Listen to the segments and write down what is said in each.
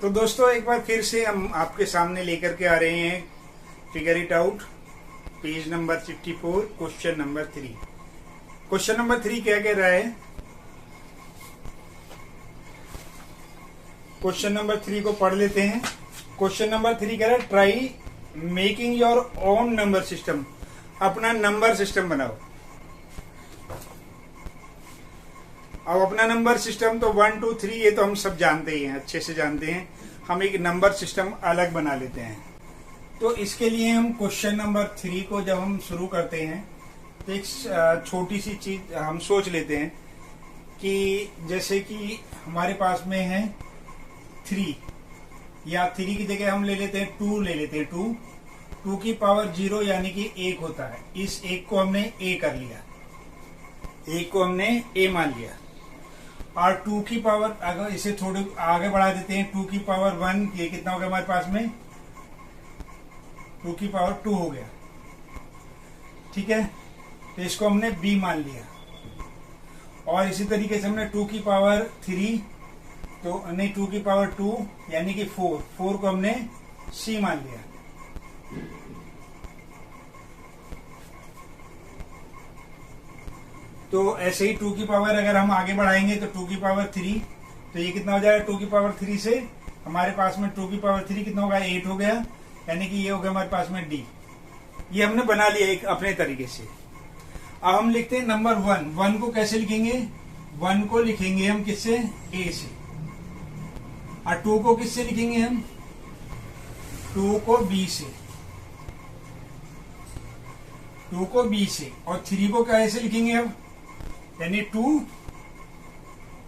तो दोस्तों एक बार फिर से हम आपके सामने लेकर के आ रहे हैं figure it out page number 54 question number 3। Question number 3 क्या कह रहा है? क्वेश्चन नंबर 3 को पढ़ लेते हैं। क्वेश्चन नंबर 3 कह रहा है try making your own number system. अपना नंबर सिस्टम बनाओ। अब अपना नंबर सिस्टम तो 1 2 3 ये तो हम सब जानते ही हैं, अच्छे से जानते हैं। हम एक नंबर सिस्टम अलग बना लेते हैं। तो इसके लिए हम क्वेश्चन नंबर 3 को जब हम शुरू करते हैं तो एक छोटी सी चीज हम सोच लेते हैं कि जैसे कि हमारे पास में है 3 या 3 की जगह हम ले लेते हैं 2 ले लेते हैं। 2 की पावर 0 यानी कि 1 होता है। इस 1 को हमने a कर लिया, 1 को हमने a मान लिया। और 2 की पावर अगर इसे थोड़े आगे बढ़ा देते हैं 2 की पावर 1, ये कितना हो गया हमारे पास में? 2 की पावर 2 हो गया। ठीक है, तो इसको हमने b मान लिया। और इसी तरीके से हमने 2 की पावर 3 तो नहीं 2 की पावर 2 यानी कि 4 को हमने c मान लिया। तो ऐसे ही 2 की पावर अगर हम आगे बढ़ाएंगे तो 2 की पावर 3 तो ये कितना हो जाएगा? 2 की पावर 3 से हमारे पास में 2 की पावर 3 कितना होगा? 8 हो गया। यानी कि ये हो गया हमारे पास में d। ये हमने बना लिया एक अपने तरीके से। अब हम लिखते हैं नंबर 1 को कैसे लिखेंगे? 1 को लिखेंगे हम किससे? a से। और 2 को किससे लिखेंगे हम? 2 को b से। 2 को b से। और 3 को कैसे लिखेंगे अब? यानी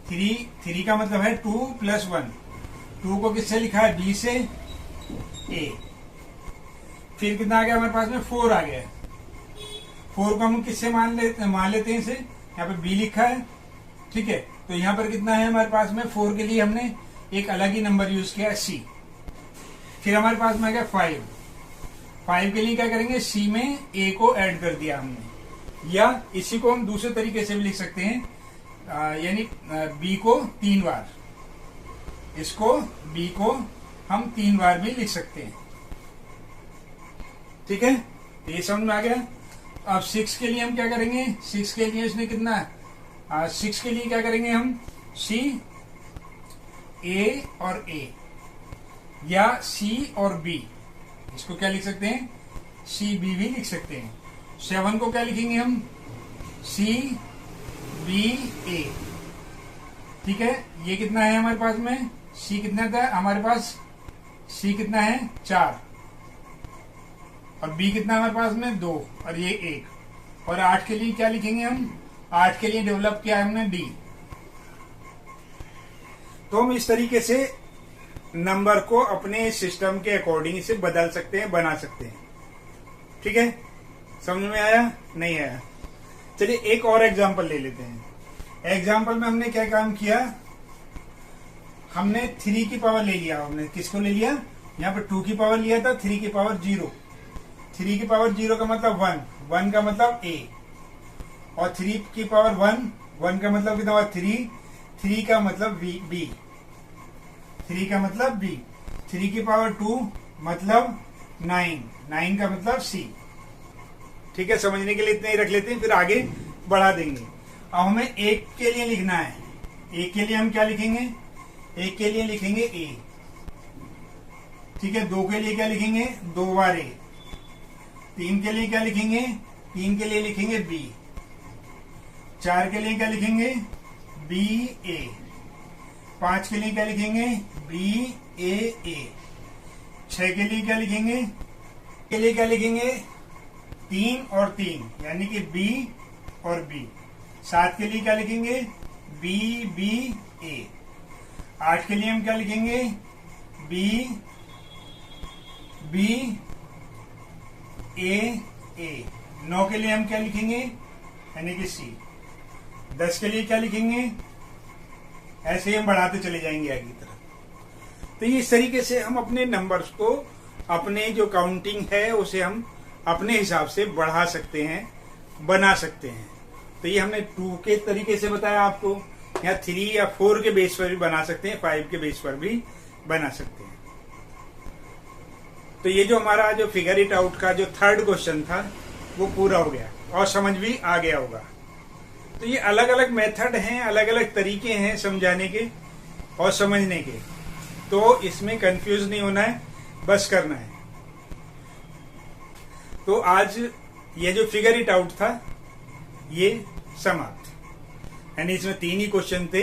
3 का मतलब है 2 + 1। 2 को किससे लिखा है? b से a। फिर कितना आ गया हमारे पास में? 4 आ गया। 4 को हम किससे मान लेते हैं? इसे यहाँ पे b लिखा है। ठीक है, तो यहाँ पर कितना है हमारे पास में? 4 के लिए हमने एक अलग ही नंबर यूज किया c। फिर हमारे पास में आ गया 5 के लिए क्या करेंगे? c में a को ऐड कर दिया हमने। या इसी को हम दूसरे तरीके से भी लिख सकते हैं, यानी b को 3 बार, इसको b को हम 3 बार भी लिख सकते हैं। ठीक है, ये समझ में आ गया। अब 6 के लिए हम क्या करेंगे? 6 के लिए इसने कितना है? 6 के लिए क्या करेंगे हम? c a और a या c और b, इसको क्या लिख सकते हैं? c b भी लिख सकते हैं। 7 को क्या लिखेंगे हम? c b a। ठीक है, ये कितना है हमारे पास में? c कितना था हमारे पास? c कितना है? 4। और b कितना हमारे पास में? 2। और ये 1। और 8 के लिए क्या लिखेंगे हम? 8 के लिए डेवलप किया है हमने d। तो हम इस तरीके से नंबर को अपने सिस्टम के अकॉर्डिंग से बदल सकते हैं, बना सकते हैं। ठीक है, समझ में आया? नहीं आया? चलिए एक और एग्जांपल ले लेते हैं। एग्जांपल में हमने क्या काम किया? हमने 3 की पावर ले लिया। हमने किसको ले लिया? यहाँ पे 2 की पावर लिया था, 3 की पावर 0। 3 की पावर 0 का मतलब 1 का मतलब a। और 3 की पावर 1 का मतलब कितना हुआ? 3 का मतलब b। 3 का मतलब b। 3 की पावर 2 मतलब 9 का मतलब c। ठीक है, समझने के लिए इतने ही रख लेते हैं, फिर आगे बढ़ा देंगे। अब हमें 1 के लिए लिखना है। 1 के लिए हम क्या लिखेंगे? 1 के लिए लिखेंगे a। ठीक है, 2 के लिए क्या लिखेंगे? 2 बार a। 3 के लिए क्या लिखेंगे? 3 के लिए लिखेंगे b। 4 के लिए क्या लिखेंगे? b a। 5 के लिए क्या लिखेंगे? b a a। 6 के लिए क्या लिखेंगे? के लिए क्या लिखेंगे? 3 और 3 यानी कि b और b। 7 के लिए क्या लिखेंगे? b b a। 8 के लिए हम क्या लिखेंगे? b b a a। 9 के लिए हम क्या लिखेंगे? यानी कि c। 10 के लिए क्या लिखेंगे? ऐसे ही हम बढ़ाते चले जाएंगे आगे की तरफ। तो ये इस तरीके से हम अपने नंबर्स को, अपने जो काउंटिंग है उसे हम अपने हिसाब से बढ़ा सकते हैं, बना सकते हैं। तो ये हमने 2 के तरीके से बताया आपको, या 3 या 4 के बेस पर भी बना सकते हैं, 5 के बेस पर भी बना सकते हैं। तो ये जो हमारा जो फिगर इट आउट का जो थर्ड क्वेश्चन था वो पूरा हो गया और समझ भी आ गया होगा। तो ये अलग अलग मेथड हैं, अलग अलग तरीके हैं समझाने के और समझने के, तो इसमें कंफ्यूज नहीं होना है, बस करना है। तो आज ये जो फिगर इट आउट था ये समाप्त, यानी इसमें 3 ही क्वेश्चन थे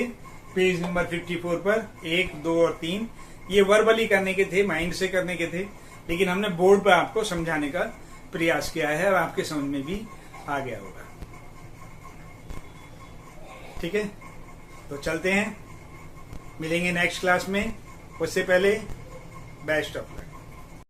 पेज नंबर 54 पर, 1, 2 और 3। ये वर्बली करने के थे, माइंड से करने के थे, लेकिन हमने बोर्ड पर आपको समझाने का प्रयास किया है और आपके समझ में भी आ गया होगा। ठीक है, तो चलते हैं, मिलेंगे नेक्स्ट क्लास में। उससे पहले बेस्ट ऑफ लक।